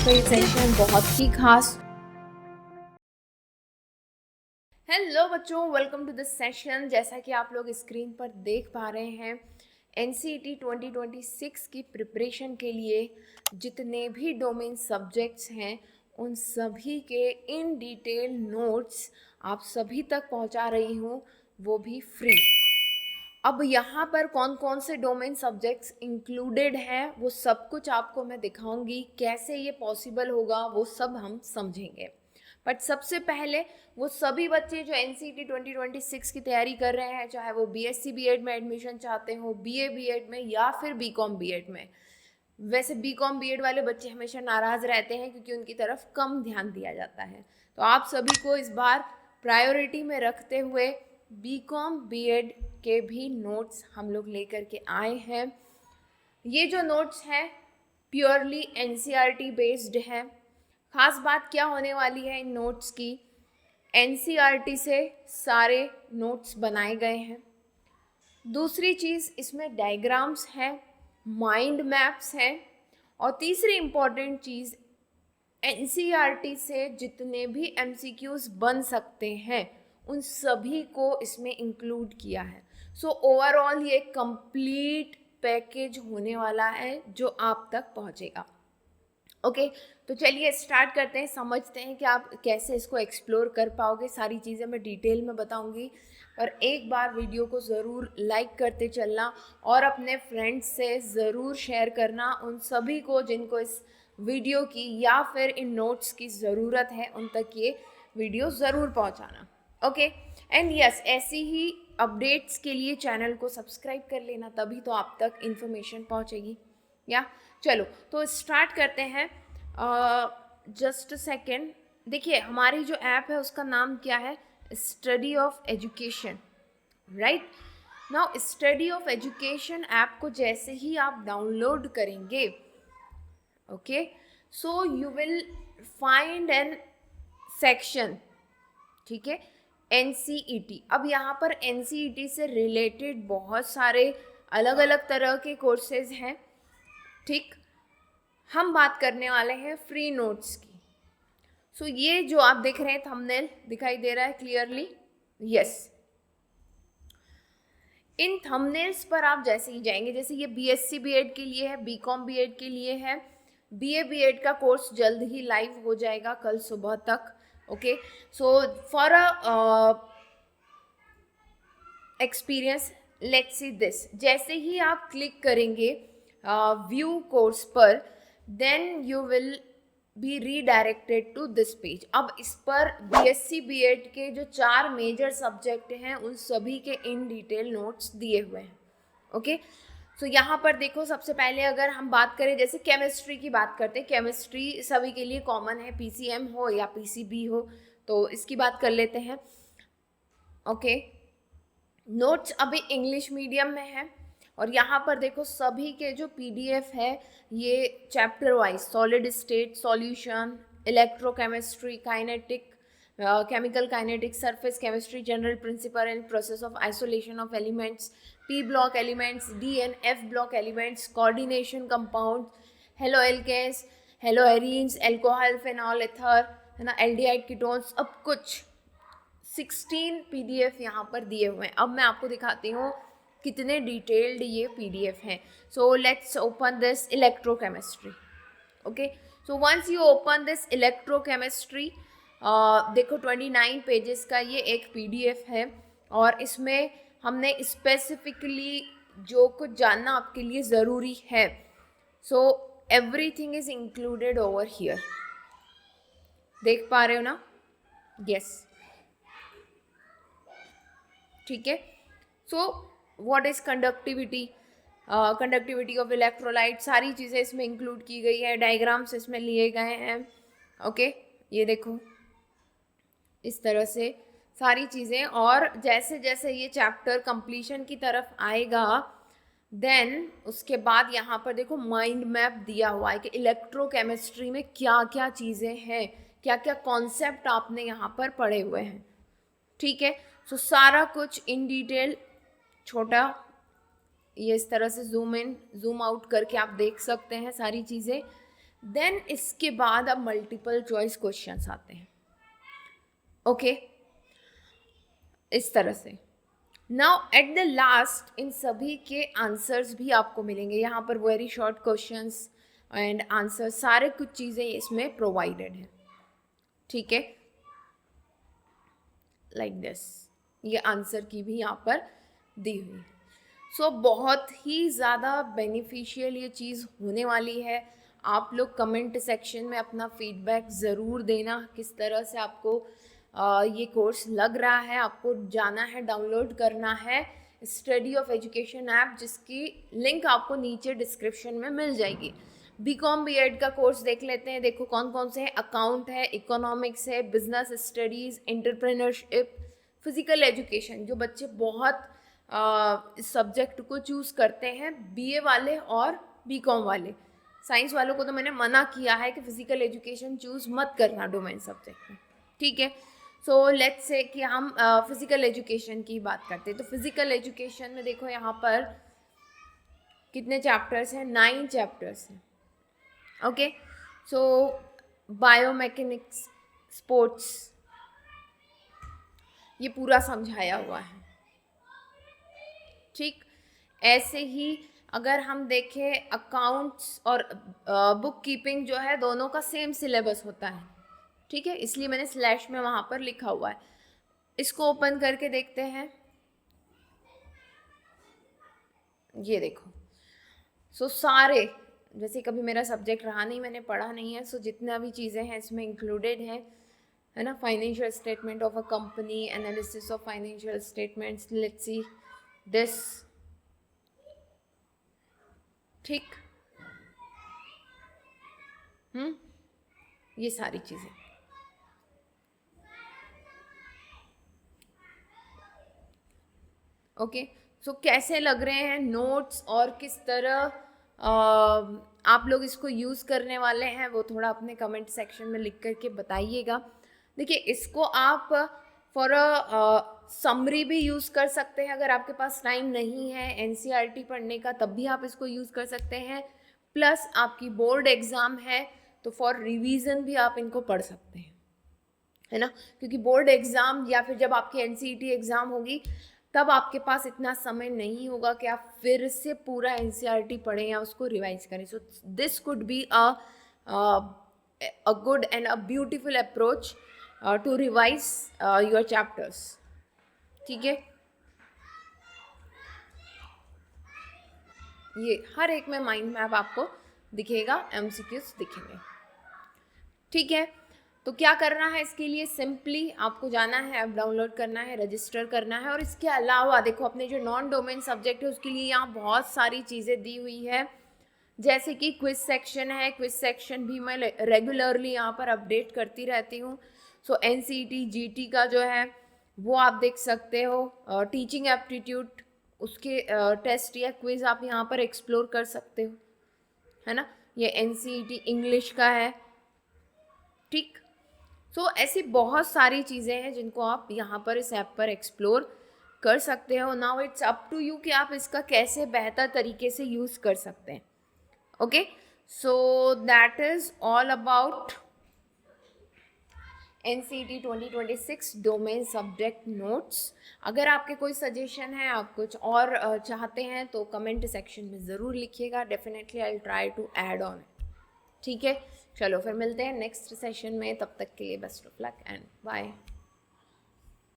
का ये सेशन बहुत ही खास। हेलो बच्चों, वेलकम टू दिस सेशन। जैसा कि आप लोग स्क्रीन पर देख पा रहे हैं, NCET 2026 की प्रिपरेशन के लिए जितने भी डोमेन सब्जेक्ट्स हैं उन सभी के इन डिटेल नोट्स आप सभी तक पहुंचा रही हूँ, वो भी फ्री। अब यहाँ पर कौन कौन से डोमेन सब्जेक्ट्स इंक्लूडेड हैं वो सब कुछ आपको मैं दिखाऊंगी। कैसे ये पॉसिबल होगा वो सब हम समझेंगे। बट सबसे पहले वो सभी बच्चे जो NCET 2026 की तैयारी कर रहे हैं, चाहे वो BSc BEd में एडमिशन चाहते हो, BA BEd में या फिर BCom BEd में। वैसे BCom BEd वाले बच्चे हमेशा नाराज़ रहते हैं क्योंकि उनकी तरफ कम ध्यान दिया जाता है। तो आप सभी को इस बार प्रायोरिटी में रखते हुए BCom BEd के भी नोट्स हम लोग लेकर के आए हैं। ये जो नोट्स हैं प्योरली NCERT बेस्ड है। खास बात क्या होने वाली है इन नोट्स की, NCERT से सारे नोट्स बनाए गए हैं। दूसरी चीज़, इसमें डायग्राम्स हैं, माइंड मैप्स हैं, और तीसरी इम्पॉर्टेंट चीज़, NCERT से जितने भी MCQs बन सकते हैं उन सभी को इसमें इंक्लूड किया है। सो ओवरऑल ये कंप्लीट पैकेज होने वाला है जो आप तक पहुंचेगा। ओके, तो चलिए स्टार्ट करते हैं, समझते हैं कि आप कैसे इसको एक्सप्लोर कर पाओगे। सारी चीज़ें मैं डिटेल में बताऊंगी, और एक बार वीडियो को ज़रूर लाइक करते चलना और अपने फ्रेंड्स से ज़रूर शेयर करना, उन सभी को जिनको इस वीडियो की या फिर इन नोट्स की ज़रूरत है उन तक ये वीडियो ज़रूर पहुंचाना। ओके, एंड यस, ऐसी ही अपडेट्स के लिए चैनल को सब्सक्राइब कर लेना, तभी तो आप तक इन्फॉर्मेशन पहुंचेगी। या चलो तो स्टार्ट करते हैं। जस्ट सेकेंड, देखिए हमारी जो ऐप है उसका नाम क्या है, study of education, right. Now study of education app को जैसे ही आप डाउनलोड करेंगे, okay, so you will find an section, ठीक है, NCET। अब यहाँ पर NCET से रिलेटेड बहुत सारे अलग अलग तरह के कोर्सेज हैं, ठीक। हम बात करने वाले हैं फ्री नोट्स की। सो ये जो आप देख रहे हैं थंबनेल दिखाई दे रहा है क्लियरली, यस। इन थंबनेल्स पर आप जैसे ही जाएंगे, जैसे ये BSc BEd के लिए है, BCom BEd के लिए है, BA BEd का कोर्स जल्द ही लाइव हो जाएगा कल सुबह तक। Okay, so for experience let's see this, जैसे ही आप क्लिक करेंगे व्यू कोर्स पर, then you will be redirected to this page. अब इस पर BSc BEd के जो 4 मेजर सब्जेक्ट हैं उन सभी के इन डिटेल नोट्स दिए हुए हैं। ओके, सो यहाँ पर देखो, सबसे पहले अगर हम बात करें, जैसे केमिस्ट्री की बात करते हैं, केमिस्ट्री सभी के लिए कॉमन है, PCM हो या PCB हो, तो इसकी बात कर लेते हैं। ओके, नोट्स अभी इंग्लिश मीडियम में है, और यहाँ पर देखो सभी के जो PDF है ये chapter wise, solid state solution, electrochemistry, kinetic, chemical kinetic, surface chemistry, general principle and process of isolation of elements, P block elements, D and F block elements, coordination compound, haloalkanes, haloarenes, alcohol, phenol, ether, है ना, aldehyde ketones, अब कुछ 16 PDF यहाँ पर दिए हुए हैं। अब मैं आपको दिखाती हूँ कितने डिटेल्ड ये PDF हैं। So let's open this electrochemistry. Okay, so once you open this electrochemistry, देखो 29 पेजेस का ये एक PDF है, और इसमें हमने स्पेसिफिकली जो कुछ जानना आपके लिए ज़रूरी है, so everything is included over here. देख पा रहे हो ना, यस, ठीक है। So what is conductivity, conductivity of electrolyte, सारी चीज़ें इसमें इंक्लूड की गई है, डायग्राम्स इसमें लिए गए हैं। ओके, ये देखो इस तरह से सारी चीज़ें, और जैसे जैसे ये चैप्टर कंप्लीशन की तरफ आएगा, देन उसके बाद यहाँ पर देखो माइंड मैप दिया हुआ है कि इलेक्ट्रोकेमिस्ट्री में क्या क्या चीज़ें हैं, क्या क्या कॉन्सेप्ट आपने यहाँ पर पढ़े हुए हैं, ठीक है। सो सारा कुछ इन डिटेल, छोटा ये इस तरह से जूम इन जूम आउट करके आप देख सकते हैं सारी चीज़ें। देन इसके बाद अब मल्टीपल चॉइस क्वेश्चंस आते हैं। ओके इस तरह से। Now at the last in सभी के आंसर्स भी आपको मिलेंगे यहाँ पर, very short questions and answer, सारे कुछ चीज़ें इसमें प्रोवाइडेड हैं। ठीक है, लाइक दिस, ये आंसर की भी यहाँ पर दी हुई। सो बहुत ही ज़्यादा बेनिफिशियल ये चीज़ होने वाली है। आप लोग कमेंट सेक्शन में अपना फीडबैक ज़रूर देना, किस तरह से आपको ये कोर्स लग रहा है। आपको जाना है, डाउनलोड करना है स्टडी ऑफ एजुकेशन ऐप, जिसकी लिंक आपको नीचे डिस्क्रिप्शन में मिल जाएगी। बीकॉम बीएड का कोर्स देख लेते हैं। देखो कौन कौन से हैं, अकाउंट है, इकोनॉमिक्स है, business studies, entrepreneurship, physical education. जो बच्चे बहुत इस सब्जेक्ट को चूज़ करते हैं, बीए वाले और बीकॉम वाले, साइंस वालों को तो मैंने मना किया है कि फिजिकल एजुकेशन चूज़ मत करना डोमेन सब्जेक्ट में। ठीक है, सो लेट्स से कि हम फिजिकल एजुकेशन की बात करते हैं। तो फिजिकल एजुकेशन में देखो यहाँ पर कितने चैप्टर्स हैं, 9 चैप्टर्स हैं। ओके, सो बायोमैकेनिक्स, स्पोर्ट्स, ये पूरा समझाया हुआ है। ठीक, ऐसे ही अगर हम देखें अकाउंट्स और बुक कीपिंग जो है, दोनों का सेम सिलेबस होता है। ठीक है, इसलिए मैंने स्लैश में वहाँ पर लिखा हुआ है। इसको ओपन करके देखते हैं। ये देखो, सो सारे, जैसे कभी मेरा सब्जेक्ट रहा नहीं, मैंने पढ़ा नहीं है, सो जितना भी चीज़ें हैं इसमें इंक्लूडेड है ना। Financial statement of a company, analysis of financial statements, let's see this. ठीक, ये सारी चीज़ें। ओके, सो कैसे लग रहे हैं नोट्स और किस तरह आप लोग इसको यूज़ करने वाले हैं, वो थोड़ा अपने कमेंट सेक्शन में लिख करके बताइएगा। देखिए, इसको आप फॉर अ समरी भी यूज़ कर सकते हैं। अगर आपके पास टाइम नहीं है एनसीईआरटी पढ़ने का, तब भी आप इसको यूज़ कर सकते हैं। प्लस आपकी बोर्ड एग्ज़ाम है तो फॉर रिवीजन भी आप इनको पढ़ सकते हैं, है ना। क्योंकि बोर्ड एग्ज़ाम या फिर जब आपकी एनसीईटी एग्ज़ाम होगी, तब आपके पास इतना समय नहीं होगा कि आप फिर से पूरा एनसीईआरटी पढ़ें या उसको रिवाइज करें। So this could be a good and a beautiful approach to revise your chapters. ठीक है, ये हर एक में माइंड मैप आपको दिखेगा, एमसीक्यूज दिखेंगे। ठीक है, तो क्या करना है इसके लिए, सिंपली आपको जाना है, ऐप डाउनलोड करना है, रजिस्टर करना है। और इसके अलावा देखो, अपने जो नॉन डोमेन सब्जेक्ट है उसके लिए यहाँ बहुत सारी चीज़ें दी हुई है, जैसे कि क्विज सेक्शन है। क्विज सेक्शन भी मैं रेगुलरली यहाँ पर अपडेट करती रहती हूँ। सो एनसीईटी जीटी का जो है वो आप देख सकते हो। टीचिंग एप्टीट्यूड, उसके टेस्ट या क्विज आप यहाँ पर एक्सप्लोर कर सकते हो, है ना। ये एनसीईटी इंग्लिश का है। ठीक, सो ऐसी बहुत सारी चीज़ें हैं जिनको आप यहाँ पर इस ऐप पर एक्सप्लोर कर सकते हो। Now it's up to you कि आप इसका कैसे बेहतर तरीके से यूज़ कर सकते हैं। Okay, so that is all about NCET 2026 domain subject notes. अगर आपके कोई सजेशन है, आप कुछ और चाहते हैं, तो कमेंट सेक्शन में ज़रूर लिखिएगा। Definitely I will try to add on it. ठीक है, चलो फिर मिलते हैं नेक्स्ट सेशन में। तब तक के लिए best of luck and bye.